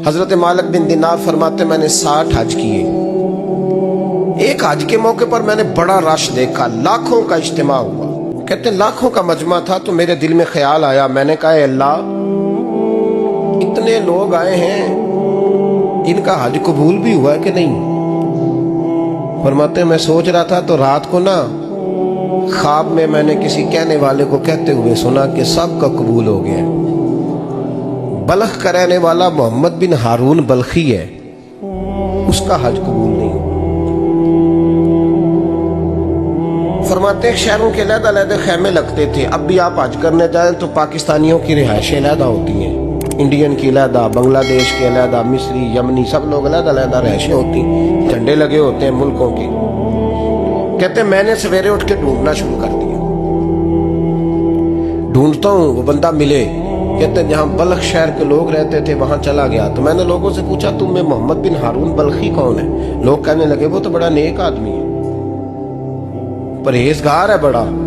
हजरत मालिक बिन दिनार फरमाते मैंने 60 हज किए। एक हज के मौके पर मैंने बड़ा रश देखा, लाखों का इज्तिमा हुआ। कहते लाखों का मजमा था तो मेरे दिल में ख्याल आया, मैंने कहा अल्लाह इतने लोग आए हैं, इनका हज कबूल भी हुआ है कि नहीं। फरमाते मैं सोच रहा था तो रात को ना ख्वाब में मैंने किसी कहने वाले को कहते हुए सुना कि सबका कबूल हो गया। बल्ख का रहने वाला मोहम्मद बिन हारून बल्खी है, उसका हज कबूल नहीं हुआ। फरमाते शहरों के अलग-अलग खैमे लगते थे। अब भी आप हज करने जाएं तो पाकिस्तानियों की रिहायशें अलग होती हैं, इंडियन की अलग, बांग्लादेश के अलग, मिस्री, यमनी, सब लोग अलग-अलग रिहायशें होती, झंडे लगे होते हैं मुल्कों के। कहते मैंने सवेरे उठ के ढूंढना शुरू कर दिया, ढूंढता हूँ वो बंदा मिले। कहते जहां बल्ख शहर के लोग रहते थे वहां चला गया तो मैंने लोगों से पूछा तुम में मोहम्मद बिन हारून बल्खी कौन है। लोग कहने लगे वो तो बड़ा नेक आदमी है, परहेजगार है,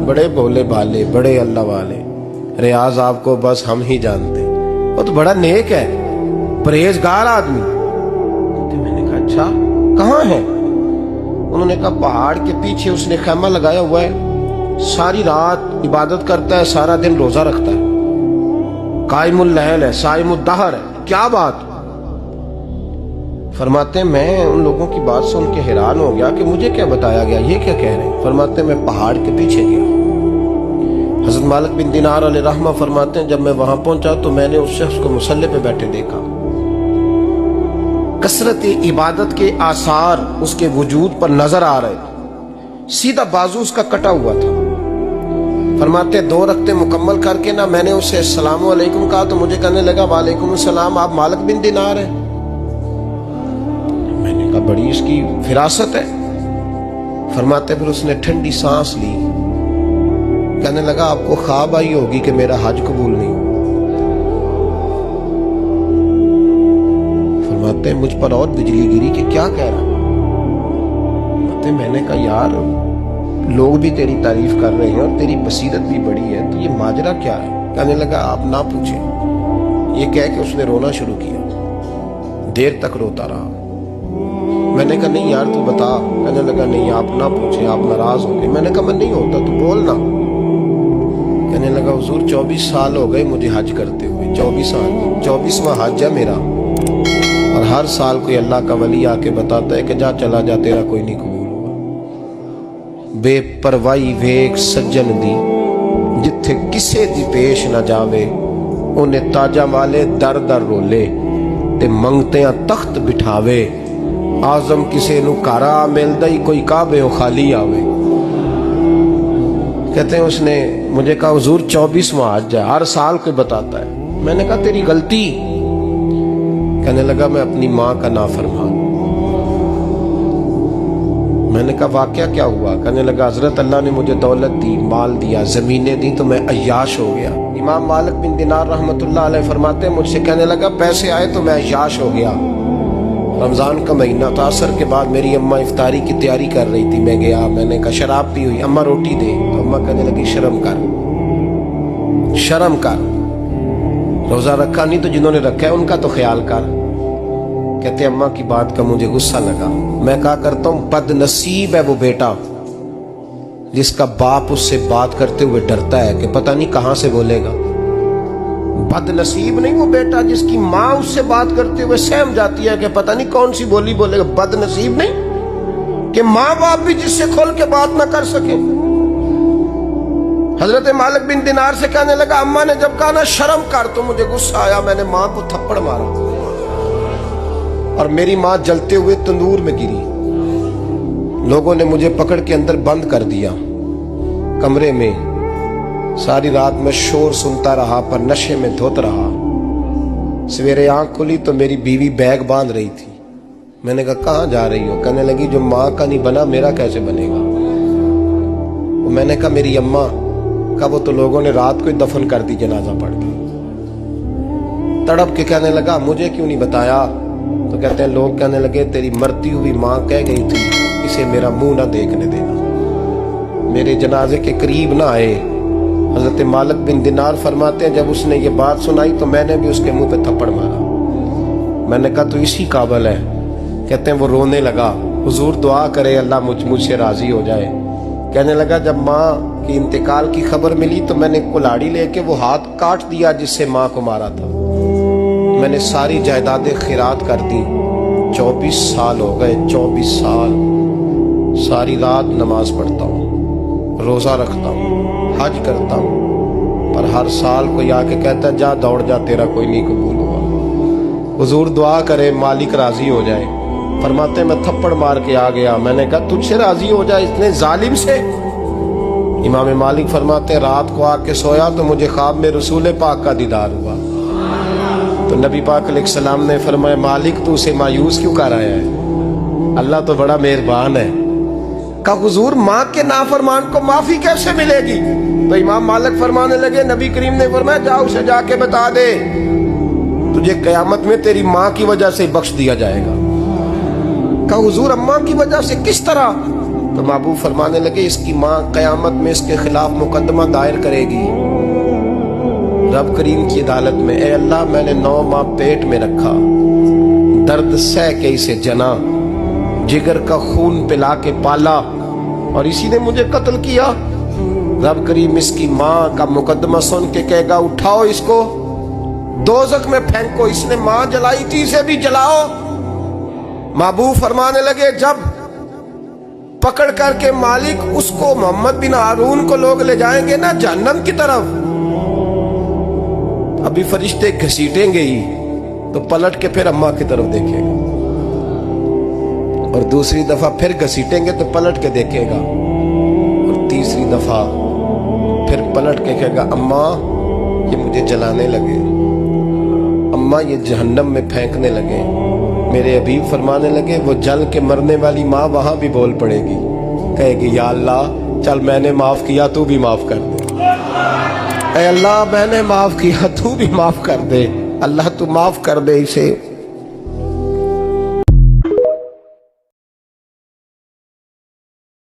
बड़े भोले भाले, बड़े अल्लाह वाले, रियाज आपको बस हम ही जानते, वो तो बड़ा नेक है, परहेजगार आदमी। तो मैंने कहा अच्छा कहाँ है। उन्होंने कहा पहाड़ के पीछे उसने खैमा लगाया हुआ है, सारी रात इबादत करता है, सारा दिन रोजा रखता है, कायमुल लैल है, साइमुद दहर है। क्या बात। फरमाते मैं उन लोगों की बात सुन के हैरान हो गया कि मुझे क्या बताया गया, ये क्या कह रहे हैं। फरमाते मैं पहाड़ के पीछे गया। हजरत मालिक बिन दिनार अलैहिर्रहमा फरमाते हैं जब मैं वहां पहुंचा तो मैंने उस शख्स को मुसल्ले पे बैठे देखा। कसरत इबादत के आसार उसके वजूद पर नजर आ रहे थे, सीधा बाजू उसका कटा हुआ था। फरमाते 2 रकते मुकम्मल करके ना मैंने उसे अस्सलाम वालेकुम कहा तो मुझे कहने लगा वालेकुम सलाम, आप मालिक बिन दिनार हैं। मैंने कहा बड़ी इसकी फिरासत है। फरमाते फिर उसने ठंडी सांस ली, कहने लगा आपको ख्वाब आई होगी कि मेरा हज कबूल नहीं। फरमाते मुझ पर और बिजली गिरी कि क्या कह रहा। मैंने कहा यार लोग भी तेरी तारीफ कर रहे हैं और तेरी बसीरत भी बड़ी है, तो ये माजरा क्या है। कहने लगा आप ना पूछे। ये कह के उसने रोना शुरू किया, देर तक रोता रहा। मैंने कहा नहीं यार तू बता। कहने लगा नहीं आप ना पूछे, आप नाराज हो गए। मैंने कहा मैं नहीं होता, तू बोल ना। कहने लगा हुजूर 24 साल हो गए मुझे हज करते हुए, 24 साल, 24वां हज है मेरा, और हर साल कोई अल्लाह का वली आके बताता है कि जा चला जा तेरा कोई नहीं कबूल हुआ। बेपरवाही वेख सज्जन दी जिथे किसे दी पेश न जावे, उन्हें ताजा वाले दर दर रोले ते मंगते तख्त बिठावे। आजम किसे नु कारा मिलदा ही कोई काबे खाली आवे। कहते हैं उसने मुझे कहा हुजूर 24वां हज है, हर साल कोई बताता है। मैंने कहा तेरी गलती। कहने लगा मैं अपनी माँ का नाफरमान। मैंने कहा वाकया क्या हुआ। कहने लगा हजरत अल्लाह ने मुझे दौलत दी, माल दिया, जमीनें दी तो मैं अय्याश हो गया। इमाम मालिक बिन दिनार रहमतुल्लाह अलैह फरमाते हैं मुझसे कहने लगा पैसे आए तो मैं अय्याश हो गया। रमजान का महीना था, असर के बाद मेरी अम्मा इफ्तारी की तैयारी कर रही थी, मैं गया, मैंने कहा शराब पी हुई, अम्मा रोटी दे। तो अम्मा कहने लगी शर्म कर, शर्म कर, रोजा रखा नहीं तो जिन्होंने रखा है उनका तो ख्याल कर। कहते अम्मा की बात का मुझे गुस्सा लगा। मैं कहा करता हूं बदनसीब है वो बेटा जिसका बाप उससे बात करते हुए डरता है कि पता नहीं कहां से बोलेगा। बदनसीब नहीं वो बेटा जिसकी माँ उससे बात करते हुए सहम जाती है कि पता नहीं कौन सी बोली बोलेगा। बदनसीब नहीं कि माँ बाप भी जिससे खोल के बात ना कर सके। हजरत मालिक बिन दिनार से कहने लगा अम्मा ने जब कहा ना शर्म कर तो मुझे गुस्सा आया, मैंने माँ को थप्पड़ मारा और मेरी माँ जलते हुए तंदूर में गिरी। लोगों ने मुझे पकड़ के अंदर बंद कर दिया कमरे में। सारी रात मैं शोर सुनता रहा पर नशे में धोत रहा। सवेरे आंख खुली तो मेरी बीवी बैग बांध रही थी। मैंने कहा कहाँ जा रही हो। कहने लगी जो माँ का नहीं बना मेरा कैसे बनेगा। मैंने कहा मेरी अम्मा का वो तो लोगों ने रात को ही दफन कर दी जनाजा पढ़ के। तड़प के कहने लगा मुझे क्यों नहीं बताया। तो कहते हैं लोग कहने लगे तेरी मरती हुई माँ कह गई थी इसे मेरा मुंह ना देखने देना। मेरे जनाजे के करीब ना आए। हजरत मालिक बिन दिनार फरमाते हैं जब उसने ये बात सुनाई तो मैंने भी उसके मुंह पे थप्पड़ मारा। मैंने कहा तो इसी काबिल है। कहते हैं वो रोने लगा, हुजूर दुआ करे अल्लाह मुझसे राजी हो जाए। कहने लगा जब माँ की इंतकाल की खबर मिली तो मैंने कुल्हाड़ी लेके वो हाथ काट दिया जिससे माँ को मारा था। मैंने सारी जायदादें खिरात कर दी। 24 साल हो गए, 24 साल। सारी रात नमाज पढ़ता हूँ, रोजा रखता हूँ, हज करता हूँ, पर हर साल कोई आके कहता है जा दौड़ जा, तेरा कोई नहीं कबूल हुआ। हुजूर दुआ करे मालिक राजी हो जाए। फरमाते मैं थप्पड़ मार के आ गया। मैंने कहा तुझसे राजी हो जाए इतने जालिम से? इमाम मालिक फरमाते रात को आके सोया तो मुझे ख्वाब में रसूल पाक का दीदार हुआ। तो नबी पाक अलैहिस्सलाम ने फरमाया मालिक तू उसे मायूस क्यों कर आया है? अल्लाह तो बड़ा मेहरबान है। का हुजूर माँ के नाफरमान को माफी कैसे मिलेगी? तो इमाम मालिक फरमाने लगे नबी करीम ने फरमाया जा उसे जाके बता दे तुझे कयामत में तेरी माँ की वजह से बख्श दिया जाएगा। का हुजूर अम्मा की वजह से किस तरह? तो महबूब फरमाने लगे इसकी माँ कयामत में इसके खिलाफ मुकदमा दायर करेगी रब करीम की अदालत में। ए अल्लाह मैंने 9 माह पेट में रखा, दर्द सह के इसे जना, जिगर का खून पिला के पाला और इसी ने मुझे कत्ल किया। रब करीम इसकी माँ का मुकदमा सुन के कहेगा उठाओ इसको दोज़ख में फेंको, इसने माँ जलाई थी इसे भी जलाओ। महबूब फरमाने लगे जब पकड़ करके मालिक उसको मोहम्मद बिन हारून को लोग ले जाएंगे ना जहन्नम की तरफ, अभी फरिश्ते घसीटेंगे ही तो पलट के फिर अम्मा की तरफ देखेगा और दूसरी दफा फिर घसीटेंगे तो पलट के देखेगा और तीसरी दफा फिर पलट के कहेगा अम्मा ये मुझे जलाने लगे, अम्मा ये जहन्नम में फेंकने लगे। मेरे हबीब फरमाने लगे वो जल के मरने वाली माँ वहां भी बोल पड़ेगी, कहेगी या अल्लाह चल मैंने माफ किया तू भी माफ कर दे। ऐ अल्लाह मैंने माफ किया तू भी माफ कर दे, अल्लाह तू माफ कर दे इसे।